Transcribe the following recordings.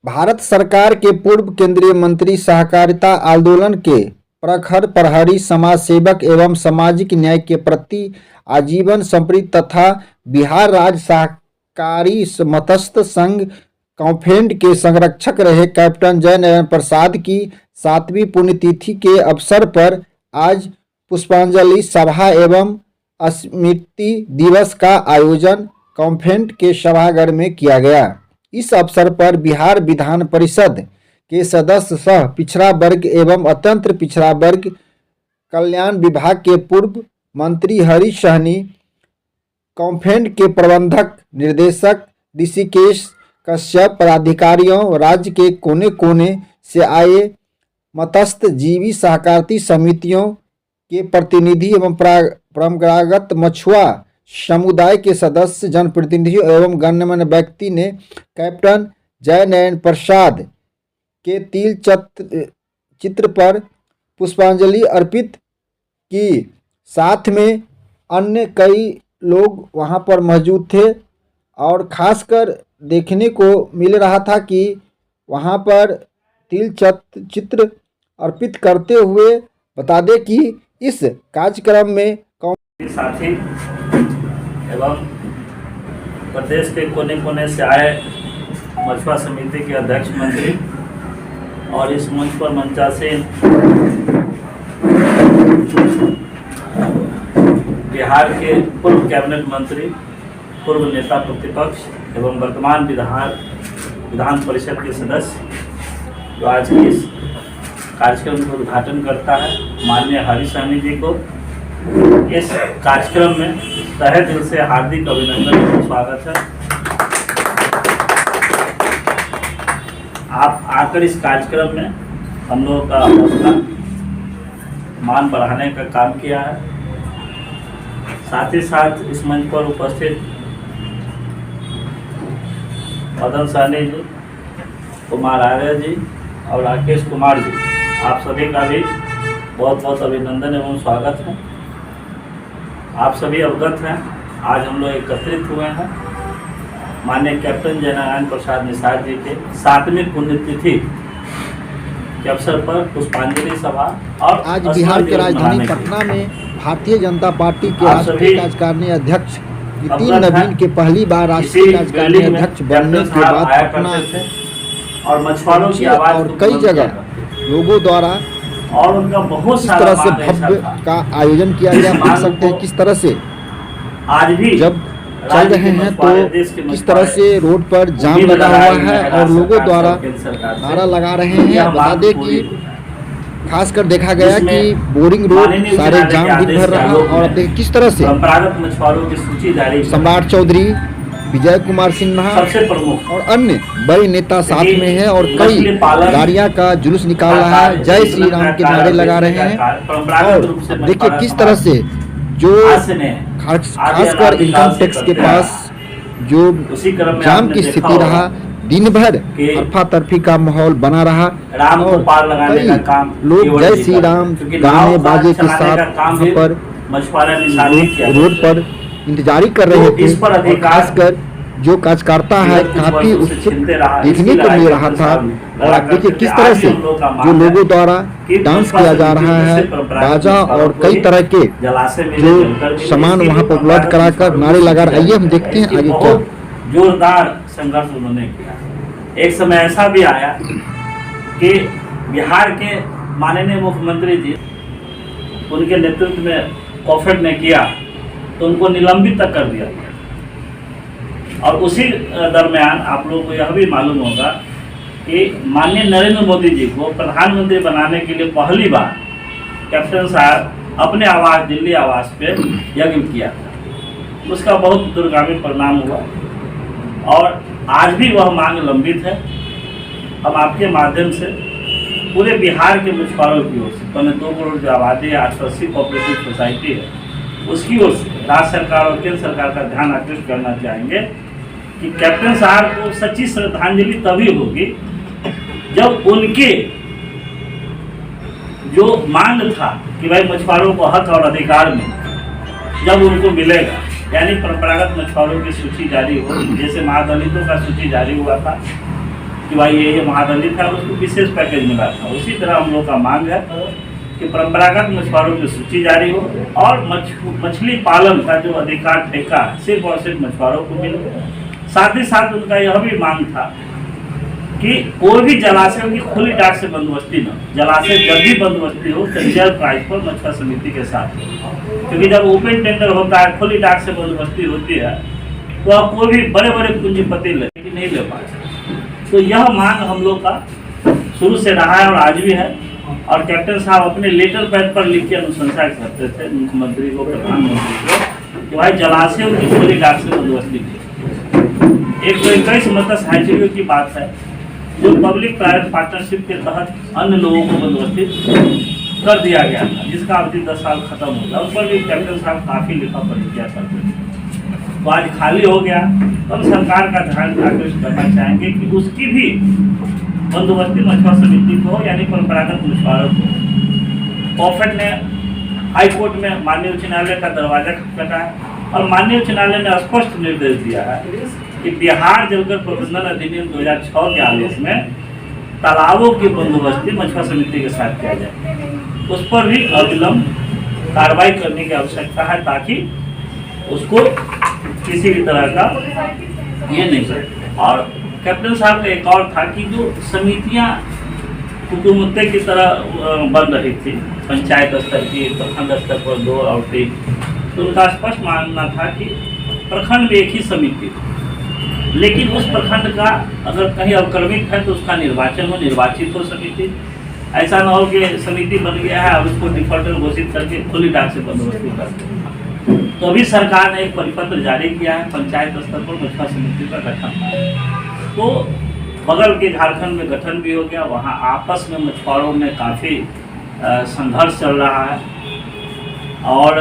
भारत सरकार के पूर्व केंद्रीय मंत्री, सहकारिता आंदोलन के प्रखर प्रहरी, समाज सेवक एवं सामाजिक न्याय के प्रति आजीवन समर्पित तथा बिहार राज्य सहकारी मत्स्य संघ कॉन्फेड के संरक्षक रहे कैप्टन जय नारायण प्रसाद की 7वीं पुण्यतिथि के अवसर पर आज पुष्पांजलि सभा एवं स्मृति दिवस का आयोजन कॉन्फेड के सभागार में किया गया। इस अवसर पर बिहार विधान परिषद के सदस्य सह पिछड़ा वर्ग एवं अत्यंत पिछड़ा वर्ग कल्याण विभाग के पूर्व मंत्री हरीश सहनी, कॉन्फेड के प्रबंधक निदेशक ऋषिकेश कश्यप, पदाधिकारियों, राज्य के कोने कोने से आए मत्स्य जीवी सहकारी समितियों के प्रतिनिधि एवं परंपरागत मछुआ समुदाय के सदस्य, जनप्रतिनिधियों एवं गणमान्य व्यक्ति ने कैप्टन जय नारायण प्रसाद के तिल चित्र पर पुष्पांजलि अर्पित की। साथ में अन्य कई लोग वहां पर मौजूद थे और खासकर देखने को मिल रहा था कि वहां पर तिल चित्र अर्पित करते हुए बता दें कि इस कार्यक्रम में साथी एवं प्रदेश के कोने कोने से आए मछुआ समिति के अध्यक्ष मंत्री और इस मंच पर मंचासीन बिहार के पूर्व कैबिनेट मंत्री, पूर्व नेता प्रतिपक्ष एवं वर्तमान विधान परिषद के सदस्य जो आज के इस कार्यक्रम का उद्घाटन करता है, माननीय हरीश सहनी जी को इस कार्यक्रम में तहे दिल से हार्दिक अभिनंदन एवं स्वागत है। आप आकर इस कार्यक्रम में हम लोगों का हौसला मान बढ़ाने का काम किया है। साथ ही साथ इस मंच पर उपस्थित मदन सहनी जी, कुमार आर्य जी और राकेश कुमार जी, आप सभी का भी बहुत बहुत अभिनंदन एवं स्वागत है। आप सभी अवगत हैं, आज हम लोग एकत्रित हुए हैं माननीय कैप्टन जय नारायण प्रसाद निषाद जी के 7वीं पुण्यतिथि के अवसर पर पुष्पांजलि सभा। और आज बिहार के राजधानी पटना में भारतीय जनता पार्टी के राष्ट्रीय कार्यकारिणी अध्यक्ष नितिन नवीन के पहली बार राष्ट्रीय कार्यकारिणी अध्यक्ष बनने के बाद पटना और मछुआरों की आवाज और कई जगह लोगों द्वारा और उनका बहुत इस तरह से भव्य का आयोजन किया गया। देख सकते हैं किस तरह से आज भी जब चल रहे हैं तो किस तरह से रोड पर जाम लगा हुआ है और लोगों द्वारा नारा लगा रहे हैं। बता दें कि खासकर देखा गया कि बोरिंग रोड सारे जाम दिन भर रहा और अब देखिए किस तरह से परंपरागत मछुआरों की सूची जारी, सम्राट चौधरी, विजय कुमार सिन्हा सबसे प्रमुख और अन्य बड़े नेता साथ में हैं और कई गाड़ियां का जुलूस निकाल रहा है, जय श्री राम के नारे लगा रहे हैं। और देखिए किस तरह से जो खासकर इनकम टैक्स के पास जो जाम की स्थिति रहा, दिन भर अरफा तरफी का माहौल बना रहा और कई लोग जय श्री राम गाने बाजे के साथ पर रोड पर इंतजारी कर रहे थे। खासकर जो कार्यकर्ता है काफी उत्सुक देखने को मिल रहा था। और आप देखिए किस तरह से जो लोगों द्वारा डांस किया जा रहा है, बाजा और कई तरह के जो सामान वहां पर उपलब्ध कराकर नारे लगा रहे। आइए हम देखते हैं आगे क्या जोरदार संघर्ष उन्होंने किया। एक समय ऐसा भी आया कि बिहार के माननीय मुख्यमंत्री जी, उनके नेतृत्व में कॉन्फेड ने किया तो उनको निलंबित तक कर दिया गया। और उसी दरमियान आप लोगों को यह भी मालूम होगा कि माननीय नरेंद्र मोदी जी को प्रधानमंत्री बनाने के लिए पहली बार कैप्टन साहब अपने आवास, दिल्ली आवास पे यज्ञ किया था। उसका बहुत दूरगामी परिणाम हुआ और आज भी वह मांग लंबित है। हम आपके माध्यम से पूरे बिहार के मछुआरों की ओर से, 2 करोड़ जो आबादी है, 880 कोऑपरेटिव सोसाइटी है, उसकी ओर से राज्य सरकार और केंद्र सरकार का ध्यान आकृष्ट करना चाहेंगे कि कैप्टन साहब को सच्ची श्रद्धांजलि तभी होगी जब उनके जो मांग था कि भाई मछुआरों को हक और अधिकार में जब उनको मिलेगा, यानी परंपरागत मछुआरों की सूची जारी हो, जैसे महादलितों का सूची जारी हुआ था, कि भाई ये महादलित है, उसको विशेष पैकेज मिला था। उसी तरह हम लोग का मांग है कि परंपरागत मछुआरों की सूची जारी हो और मछली पालन का जो अधिकार ठेका है सिर्फ और सिर्फ मछुआरों को मिले। साथ ही साथ उनका यह भी मांग था कि कोई भी जलाशय की खुली डाक से बंदोबस्ती न, जलाशय जब भी बंदोबस्ती हो तो रिजर्व प्राइस पर मछुआ समिति के साथ, क्योंकि जब ओपन टेंडर होता है, खुली डाक से बंदोबस्ती होती है, तो आप कोई भी बड़े बड़े पूंजीपति लेकिन नहीं ले पाते। तो यह मांग हम लोग का शुरू से रहा है और आज भी है। और कैप्टन साहब अपने लेटर पैड पर लिख के अनुशंसा करते थे मुख्यमंत्री को, प्रधानमंत्री को, कि भाई जलाशयों की खुली डाक से बंदोबस्ती की। 121 मत्स्य हैचरियों की बात है जो पब्लिक प्राइवेट पार्टनरशिप के तहत अन्य लोगों को बंदोबस्ती कर दिया गया था, जिसका अवधि 10 साल खत्म हो गया। उस पर भी कैप्टन साहब काफ़ी लिखा पढ़ी किया करते थे। तो आज खाली हो गया, तो हम सरकार का ध्यान आकर्षित करना चाहेंगे कि उसकी भी बंदोबस्ती मछुआ समिति को, यानी परंपरागत मछुआरों को। कॉफेड ने हाई कोर्ट में माननीय उच्च न्यायालय का दरवाजा खटखटाया है और माननीय उच्च न्यायालय ने स्पष्ट निर्देश दिया है कि बिहार जलकर प्रबंधन अधिनियम 2006 के आदेश में तालाबों की बंदोबस्ती मछुआ समिति के साथ किया जाए। उस पर भी अविलंब कार्रवाई करने की आवश्यकता है, ताकि उसको किसी भी तरह का ये नहीं करे। और कैप्टन साहब का एक और था कि जो समितियां हुकूमतें की तरह बन रही थी, पंचायत स्तर की, प्रखंड स्तर पर 2 और 3, तो उनका स्पष्ट मानना था कि प्रखंड में एक ही समिति, लेकिन उस प्रखंड का अगर कहीं अवक्रमित है तो उसका निर्वाचन हो, निर्वाचित हो समिति। ऐसा न हो कि समिति बन गया है और उसको डिफॉल्टर घोषित करके खुली डाक से बंदोबस्ती करते। तो अभी सरकार ने एक परिपत्र जारी किया है पंचायत स्तर पर मछुआ समिति का गठन। तो बगल के झारखंड में गठन भी हो गया, वहाँ आपस में मछुआरों में काफ़ी संघर्ष चल रहा है और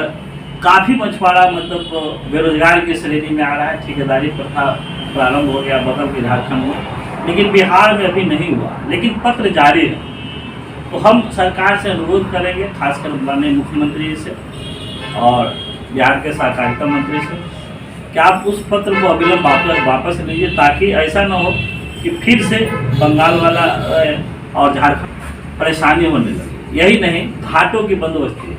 काफ़ी मछुआरा मतलब बेरोजगार की श्रेणी में आ रहा है। ठेकेदारी प्रथा प्रारंभ हो गया बगल के झारखंड में, लेकिन बिहार में अभी नहीं हुआ, लेकिन पत्र जारी है। तो हम सरकार से अनुरोध करेंगे, खासकर माननीय मुख्यमंत्री से और बिहार के सहकारिता मंत्री से, कि आप उस पत्र को अविलंब वापस लीजिए, ताकि ऐसा न हो कि फिर से बंगाल वाला और झारखंड परेशानी होने लगे। यही नहीं, घाटों की बंदोबस्ती,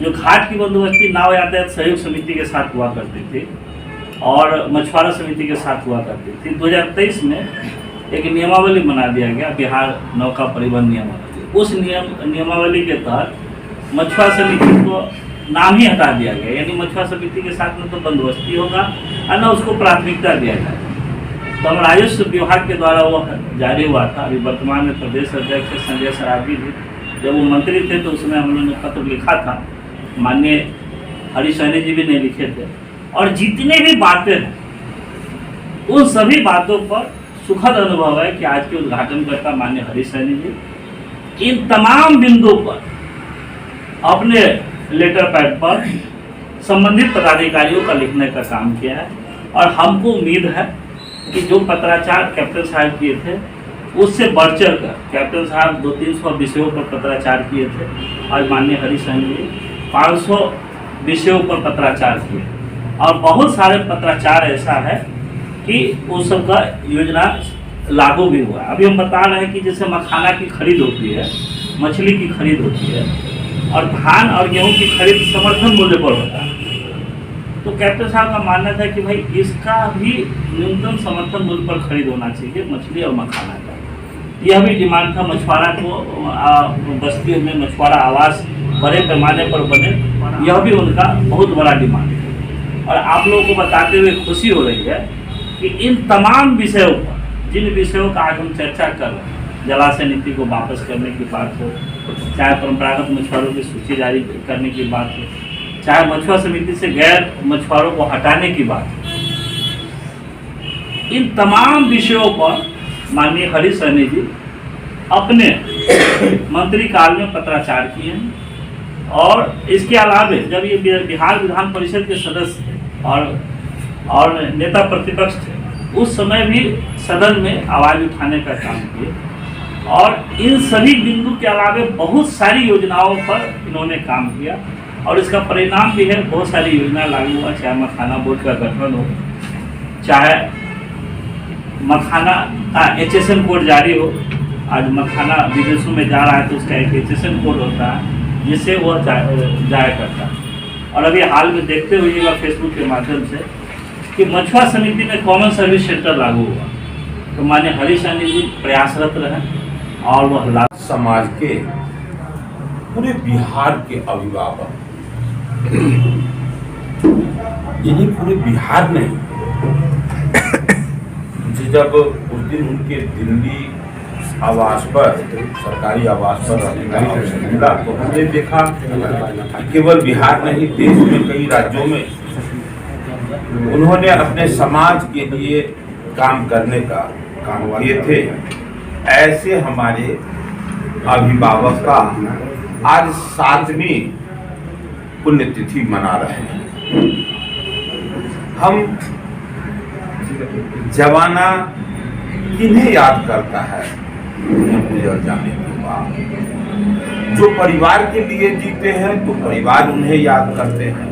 जो घाट की बंदोबस्ती नाव यातायात सहयोग समिति के साथ हुआ करती थी और मछुआरा समिति के साथ हुआ करती थी। 2023 में एक नियमावली बना दिया गया, बिहार नौका परिवहन नियमावली। उस नियमावली के तहत मछुआ समिति को नाम ही हटा दिया गया, यानी मछुआ समिति के साथ न तो बंदोबस्ती होगा और न उसको प्राथमिकता दिया जाएगा। तो हम राजस्व विभाग के द्वारा वो जारी हुआ था। अभी वर्तमान में प्रदेश अध्यक्ष संजय सरावगी थे, जब वो मंत्री थे तो उसमें हम लोगों ने पत्र लिखा था, माननीय हरीश सैनी जी भी नहीं लिखे थे। और जितने भी बातें हैं उन सभी बातों पर सुखद अनुभव है कि आज के उद्घाटनकर्ता माननीय हरीश सैनी जी इन तमाम बिंदुओं पर अपने लेटर पैड पर संबंधित पदाधिकारियों का लिखने का काम किया है। और हमको उम्मीद है कि जो पत्राचार कैप्टन साहब किए थे उससे बढ़ चढ़ कर कैप्टन साहब 200-300 विषयों पर पत्राचार किए थे और माननीय हरीश सैनी जी 500 विषयों पर पत्राचार किए। और बहुत सारे पत्राचार ऐसा है कि उस सब का योजना लागू भी हुआ। अभी हम बता रहे हैं कि जैसे मखाना की खरीद होती है, मछली की खरीद होती है और धान और गेहूं की खरीद समर्थन मूल्य पर होता है। तो कैप्टन साहब का मानना था कि भाई इसका भी न्यूनतम समर्थन मूल्य पर खरीद होना चाहिए, मछली और मखाना का। यह भी डिमांड था। मछुआरा को बस्तियों में मछुआरा आवास बड़े पैमाने पर बने, यह भी उनका बहुत बड़ा डिमांड है। और आप लोगों को बताते हुए खुशी हो रही है कि इन तमाम विषयों पर, जिन विषयों का आज हम चर्चा कर रहे हैं, जलाशय नीति को वापस करने की बात हो, चाहे परंपरागत मछुआरों की सूची जारी करने की बात हो, चाहे मछुआ समिति से गैर मछुआरों को हटाने की बात हो, इन तमाम विषयों पर माननीय हरीश सैनी जी अपने मंत्री काल में पत्राचार किए हैं। और इसके अलावा जब ये बिहार विधान परिषद के सदस्य थे और नेता प्रतिपक्ष थे, उस समय भी सदन में आवाज़ उठाने का काम किए। और इन सभी बिंदु के अलावा बहुत सारी योजनाओं पर इन्होंने काम किया और इसका परिणाम भी है, बहुत सारी योजना लागू हुआ, चाहे मखाना बोर्ड का गठन हो, चाहे मखाना का HSN कोड जारी हो। आज मखाना विदेशों में जा रहा है तो उसका एक HSN कोड होता है जिससे वह जाया करता है। और अभी हाल में देखते हुए फेसबुक के माध्यम से कि मछुआ समिति में कॉमन सर्विस सेंटर लागू हुआ, तो माननीय हरीश रानी जी प्रयासरत रहे और वह लागू। समाज के पूरे बिहार के अभिभावक, यानी पूरे बिहार में मुझे जब उस दिन उनके दिल्ली आवास पर, सरकारी आवास पर रहने का अवसर मिला तो हमने देखा कि केवल बिहार नहीं, देश में कई राज्यों में उन्होंने अपने समाज के लिए काम करने का काम किए थे। ऐसे हमारे अभिभावक का आज 7वीं पुण्यतिथि मना रहे हैं। हम जमाना किन्हें याद करता है गुजर जाने के बाद? जो परिवार के लिए जीते हैं तो परिवार उन्हें याद करते हैं,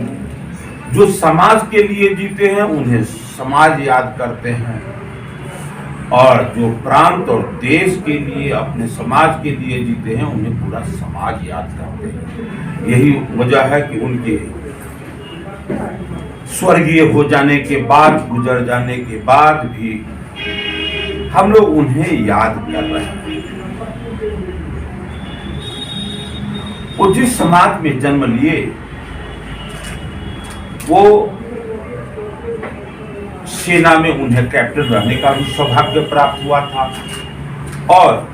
जो समाज के लिए जीते हैं उन्हें समाज याद करते हैं, और जो प्रांत और देश के लिए, अपने समाज के लिए जीते हैं उन्हें पूरा समाज याद करते हैं। यही वजह है कि उनके स्वर्गीय हो जाने के बाद, गुजर जाने के बाद भी हम लोग उन्हें याद कर रहे हैं। वो जिस समाज में जन्म लिए वो सेना में उन्हें कैप्टन रहने का भी सौभाग्य प्राप्त हुआ था, और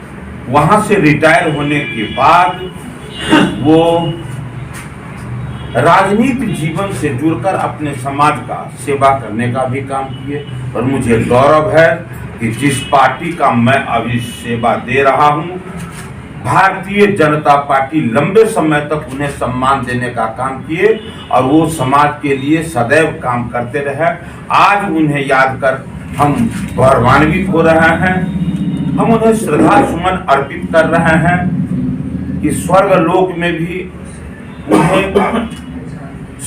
वहां से रिटायर होने के बाद वो राजनीतिक जीवन से जुड़कर अपने समाज का सेवा करने का भी काम किए। और मुझे गौरव है कि जिस पार्टी का मैं अभी सेवा दे रहा हूं, भारतीय जनता पार्टी लंबे समय तक उन्हें सम्मान देने का काम किए और वो समाज के लिए सदैव काम करते रहे। आज उन्हें याद कर हम गौरवान्वित हो रहे हैं। हम उन्हें श्रद्धा सुमन अर्पित कर रहे हैं कि स्वर्ग लोक में भी उन्हें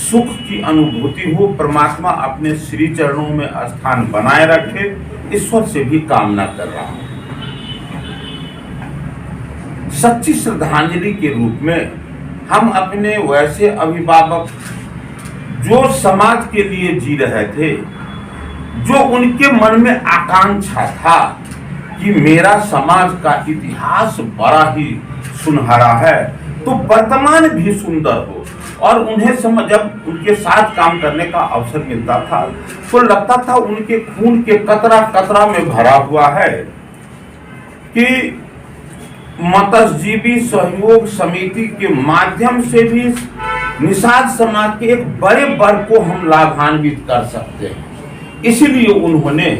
सुख की अनुभूति हो, परमात्मा अपने श्री चरणों में स्थान बनाए रखे, ईश्वर से भी कामना कर रहा हूं। सच्ची श्रद्धांजलि के रूप में हम अपने वैसे अभिभावक जो समाज के लिए जी रहे थे, जो उनके मन में आकांक्षा था कि मेरा समाज का इतिहास बड़ा ही सुनहरा है तो वर्तमान भी सुंदर हो, और उन्हें जब उनके साथ काम करने का अवसर मिलता था तो लगता था उनके खून के कतरा कतरा में भरा हुआ है कि मत्स्यजीवी सहयोग समिति के माध्यम से भी निषाद समाज के एक बड़े वर्ग को हम लाभान्वित कर सकते हैं। इसीलिए उन्होंने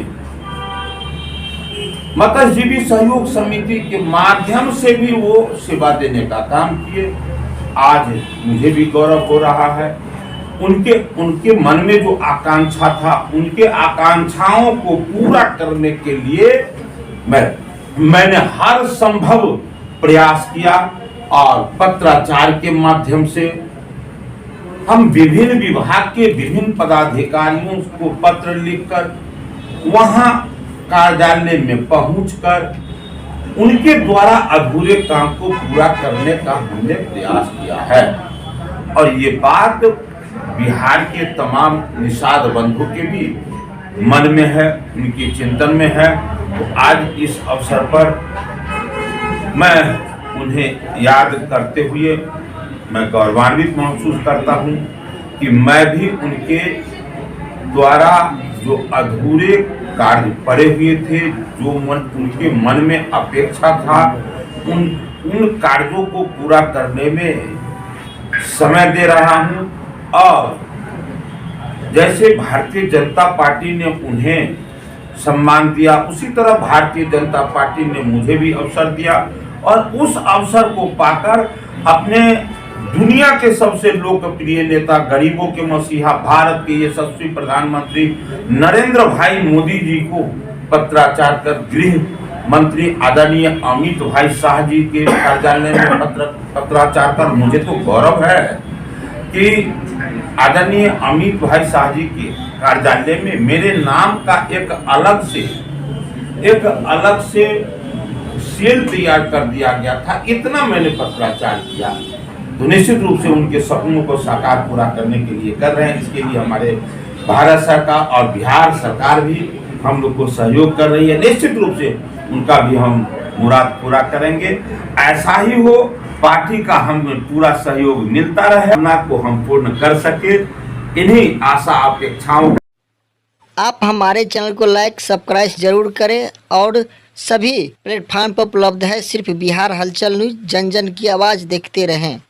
मत्स्यजीवी सहयोग समिति के माध्यम से भी वो सेवा देने का काम किए। आज मुझे भी गौरव हो रहा है, उनके मन में जो आकांक्षा था, उनके आकांक्षाओं को पूरा करने के लिए मैंने हर संभव प्रयास किया, और पत्राचार के माध्यम से हम विभिन्न विभाग के विभिन्न पदाधिकारियों को पत्र लिखकर, वहां कार्यालय में पहुंचकर उनके द्वारा अधूरे काम को पूरा करने का हमने प्रयास किया है। और ये बात बिहार के तमाम निषाद बंधु के भी मन में है, उनके चिंतन में है। तो आज इस अवसर पर मैं उन्हें याद करते हुए मैं गौरवान्वित महसूस करता हूं कि मैं भी उनके द्वारा जो अधूरे कार्य पड़े हुए थे, जो उनके मन में अपेक्षा था, उन कार्यों को पूरा करने में समय दे रहा हूं। और जैसे भारतीय जनता पार्टी ने उन्हें सम्मान दिया, उसी तरह भारतीय जनता पार्टी ने मुझे भी अवसर दिया, और उस अवसर को पाकर अपने दुनिया के सबसे लोकप्रिय नेता, गरीबों के मसीहा, भारत के यशस्वी प्रधानमंत्री नरेंद्र भाई मोदी जी को पत्राचार कर गृह मंत्री आदरणीय अमित भाई शाह जी के कार्यालय में पत्राचार कर मुझे तो गौरव है कि आदरणीय अमित भाई शाह जी के कार्यालय में मेरे नाम का एक अलग से एक अलग से सेल तैयार कर दिया गया था, इतना मैंने पत्राचार किया। तो निश्चित रूप से उनके सपनों को साकार पूरा करने के लिए कर रहे हैं। इसके लिए हमारे भारत सरकार और बिहार सरकार भी हम लोग को सहयोग कर रही है। निश्चित रूप से उनका भी हम मुराद पूरा करेंगे। ऐसा ही हो, पार्टी का हमें पूरा सहयोग मिलता रहे, को हम पूर्ण कर सके, इन्हीं आशा अपेक्षाओं। आप हमारे चैनल को लाइक सब्सक्राइब जरूर करें और सभी प्लेटफार्म पर उपलब्ध है। सिर्फ बिहार हलचल न्यूज़, जन जन की आवाज़ देखते रहें।